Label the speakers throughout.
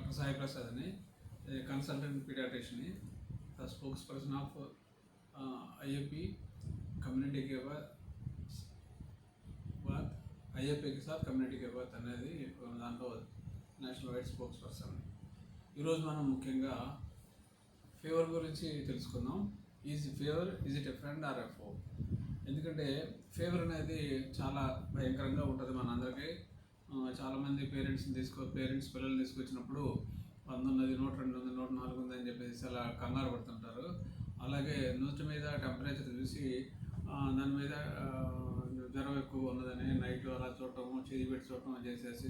Speaker 1: Doctor Sai Prasad అని consultant pediatrician, the spokesperson of IAP community के बाद ఐఏపీ के साथ కమ్యూనిటీ के बाद అనేది దాంట్లో నేషనల్ వైడ్ స్పోక్స్ పర్సన్. ఈరోజు మనం ముఖ్యంగా ఫీవర్ గురించి తెలుసుకుందాం. Fever is it a friend or a foe? ఎందుకంటే ఫీవర్ అనేది చాలా భయంకరంగా ఉంటుంది మనందరికీ. చాలామంది పేరెంట్స్ పిల్లల్ని తీసుకొచ్చినప్పుడు 100 ఉన్నది, 102 ఉంది, 104 ఉంది అని చెప్పేసి అలా కంగారు పడుతుంటారు. అలాగే నోటి మీద టెంపరేచర్ చూసి దాని మీద జ్వరం ఎక్కువ ఉన్నదని నైట్ అలా చూడటం, చేయి పెట్టి చూడటం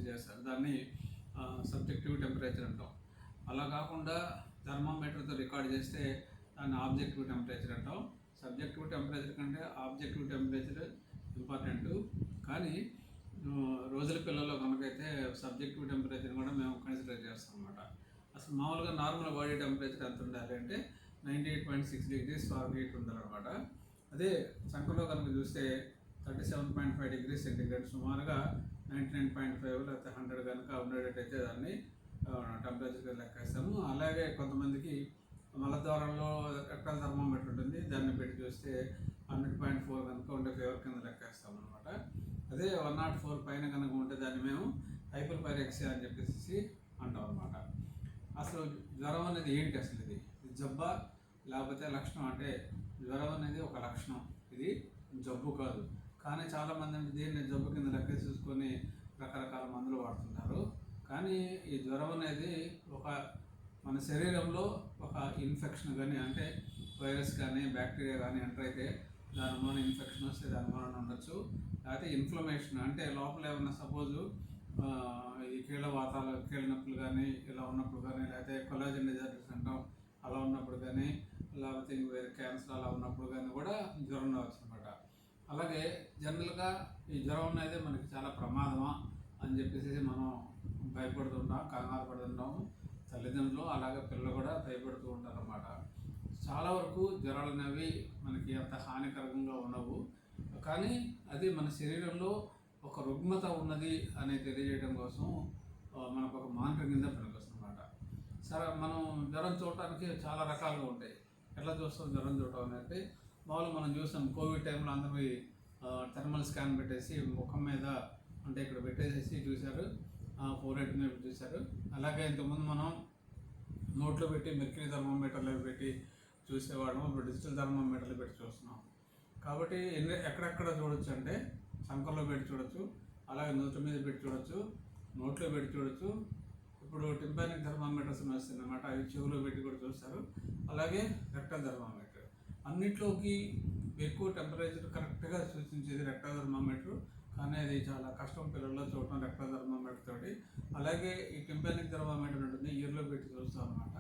Speaker 1: చేస్తారు. దాన్ని సబ్జెక్టివ్ టెంపరేచర్ అంటాం. అలా కాకుండా థర్మామీటర్తో రికార్డ్ చేస్తే దాన్ని ఆబ్జెక్టివ్ టెంపరేచర్ అంటాం. సబ్జెక్టివ్ టెంపరేచర్ కంటే ఆబ్జెక్టివ్ టెంపరేచర్ ఇంపార్టెంట్. కానీ రోజుల పిల్లల్లో కనుకైతే సబ్జెక్టివ్ టెంపరేచర్ కూడా మేము కన్సిడర్ చేస్తాం అన్నమాట. అసలు మామూలుగా నార్మల్ బాడీ టెంపరేచర్ ఎంత ఉండాలి అంటే 98.6 degrees ఫారెన్హీట్ ఉండాలన్నమాట. అదే సంఖ్యలో కనుక చూస్తే 37.5 degrees సెంటిగ్రేడ్, సుమారుగా 99.5 లేకపోతే 100 కనుక ఉండేటట్టయితే దాన్ని టెంపరేచర్గా లెక్కేస్తాము. అలాగే కొంతమందికి మలద్వారంలో రెక్టల్ థర్మామీటర్ ఉంటుంది, దాన్ని పెట్టి చూస్తే 100.4 కనుక ఉండే ఫీవర్ కింద లెక్కేస్తాం అనమాట. అదే 104 పైన కనుక ఉంటే దాన్ని మేము హైపర్పైరెక్సియా అని చెప్పేసి అంటాం అనమాట. అసలు జ్వరం అనేది ఏంటి? అసలు ఇది జబ్బా లేకపోతే లక్షణం? అంటే జ్వరం అనేది ఒక లక్షణం, ఇది జబ్బు కాదు. కానీ చాలామంది అంటే దీన్ని జబ్బు కింద లెక్క చూసుకొని రకరకాల మందులు వాడుతుంటారు. కానీ ఈ జ్వరం అనేది మన శరీరంలో ఒక ఇన్ఫెక్షన్ కానీ, అంటే వైరస్ కానీ బ్యాక్టీరియా కానీ ఎంటర్ అయితే దాని మూలన ఇన్ఫెక్షన్ వస్తే దాని మూలన ఉండొచ్చు. లేకపోతే ఇన్ఫ్లమేషన్ అంటే లోపల ఏమన్నా సపోజు ఈ కీళ్ళ నొప్పులు కానీ ఇలా ఉన్నప్పుడు కానీ, లేకపోతే కొలాజన్ డిజార్డర్స్ అంటాం అలా ఉన్నప్పుడు కానీ, లేకపోతే వేరే క్యాన్సర్ అలా ఉన్నప్పుడు కానీ కూడా జ్వరం రావచ్చు అనమాట. అలాగే జనరల్గా ఈ జ్వరం అనేది మనకి చాలా ప్రమాదమా అని చెప్పేసి మనం భయపడుతుంటాం, కంగారు పడుతుంటాము. తల్లిదండ్రులు అలాగే పిల్లలు కూడా భయపడుతూ ఉంటారు అన్నమాట. చాలా వరకు జ్వరాలు అనేవి మనకి అంత హానికరంగా ఉండవు. కానీ అది మన శరీరంలో ఒక రుగ్మత ఉన్నది అని తెలియజేయడం కోసం మనకు ఒక మానిటర్ కింద పనికొస్తుంది అన్నమాట. సరే, మనం జ్వరం చూడటానికి చాలా రకాలుగా ఉంటాయి. ఎట్లా చూస్తాం జ్వరం చూడటం అనేది? మామూలుగా మనం చూస్తాం కోవిడ్ టైంలో అందరూ థర్మల్ స్కాన్ పెట్టేసి ముఖం మీద అంటే ఇక్కడ పెట్టేసేసి చూశారు, ఫోర్హెడ్ మీద చూశారు. అలాగే ఇంతకుముందు మనం నోట్లో పెట్టి మెర్క్యూరీ థర్మోమీటర్లో పెట్టి చూసేవాళ్ళం, ఇప్పుడు డిజిటల్ థర్మోమీటర్లు పెట్టి చూస్తున్నాం. కాబట్టి ఎక్కడెక్కడ చూడొచ్చు అంటే సంకల్లో పెట్టి చూడొచ్చు, అలాగే నోటి మీద పెట్టి చూడొచ్చు, నోట్లో పెట్టి చూడొచ్చు. ఇప్పుడు టింపానిక్ థర్మామీటర్స్ వస్తుంది అన్నమాట, అవి చెవులో పెట్టి కూడా చూస్తారు. అలాగే రెక్టల్ థర్మామీటర్. అన్నిట్లోకి ఎక్కువ టెంపరేచర్ కరెక్ట్గా సూచించేది రెక్టల్ థర్మామీటర్. కానీ అది చాలా కష్టం పిల్లల్లో చూడటం రెక్టల్ థర్మామీటర్ తోటి. అలాగే ఈ టింపానిక్ థర్మామీటర్ ఉంటుంది, ఇయర్లో పెట్టి చూస్తాం అనమాట.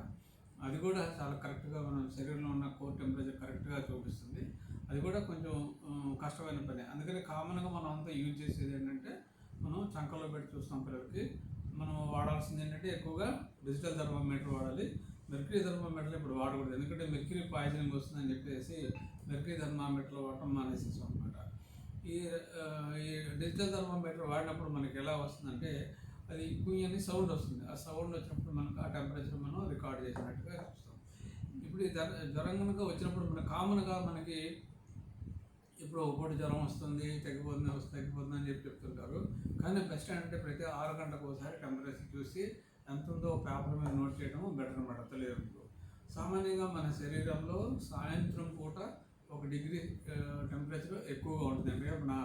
Speaker 1: అది కూడా చాలా కరెక్ట్గా మనం శరీరంలో ఉన్న కోర్ టెంపరేచర్ కరెక్ట్గా చూపిస్తుంది. అది కూడా కొంచెం కష్టమైన పని. అందుకని కామన్గా మనం అంతా యూజ్ చేసేది ఏంటంటే మనం చంకలో పెట్టి చూస్తాం పిల్లలకి. మనం వాడాల్సింది ఏంటంటే ఎక్కువగా డిజిటల్ థర్మామీటర్ వాడాలి. మెర్క్యూరీ థర్మామీటర్లు ఇప్పుడు వాడకూడదు, ఎందుకంటే మెర్క్యూరీ పాయిజనింగ్ వస్తుందని చెప్పేసి మెర్క్యూరీ థర్మామీటర్లు వాడటం మానేసేసాం అనమాట. ఈ డిజిటల్ థర్మామీటర్ వాడినప్పుడు మనకి ఎలా వస్తుందంటే అది కుయ్యని సౌండ్ వస్తుంది. ఆ సౌండ్ వచ్చినప్పుడు మనకు ఆ టెంపరేచర్ మనం రికార్డ్ చేసినట్టుగా చూస్తాం. ఇప్పుడు ఈ జ్వరం కనుక వచ్చినప్పుడు కామన్గా మనకి ఇప్పుడు ఒకటి జ్వరం వస్తుంది, తగ్గిపోతుంది అని చెప్తుంటారు. కానీ బెస్ట్ ఏంటంటే ప్రతి 6 గంటలకు ఒకసారి టెంపరేచర్ చూసి ఎంత ఉందో పేపర్ మీద నోట్ చేయడం బెటర్ అనమాట. తల్లిదండ్రులు సామాన్యంగా మన శరీరంలో సాయంత్రం పూట 1 డిగ్రీ టెంపరేచర్ ఎక్కువగా ఉంటుంది. అంటే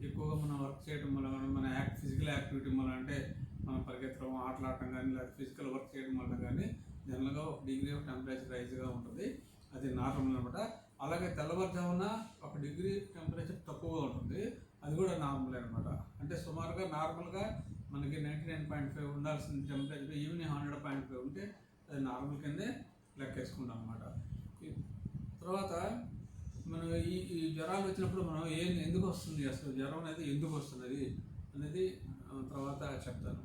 Speaker 1: ఎక్కువగా మనం వర్క్ చేయడం వల్ల, మన ఫిజికల్ యాక్టివిటీ వల్ల, అంటే మనం పరిగెత్తడం, ఆటలాడటం కానీ, లేదా ఫిజికల్ వర్క్ చేయడం వల్ల కానీ జనరల్గా 1 డిగ్రీ టెంపరేచర్ రైజ్గా ఉంటుంది. అది నార్మల్ అనమాట. అలాగే తెల్లవారుజామున 1 డిగ్రీ టెంపరేచర్ తక్కువగా ఉంటుంది, అది కూడా నార్మల్ అనమాట. అంటే సుమారుగా నార్మల్గా మనకి 99.5 ఉండాల్సిన టెంపరేచర్ ఈవినింగ్ 100.5 ఉంటే అది నార్మల్ కిందే లెక్కేసుకుంటాం అనమాట. తర్వాత మనం ఈ జ్వరాలు వచ్చినప్పుడు మనం ఎందుకు వస్తుంది, అసలు జ్వరం అనేది ఎందుకు వస్తున్నది అనేది తర్వాత చెప్తాను.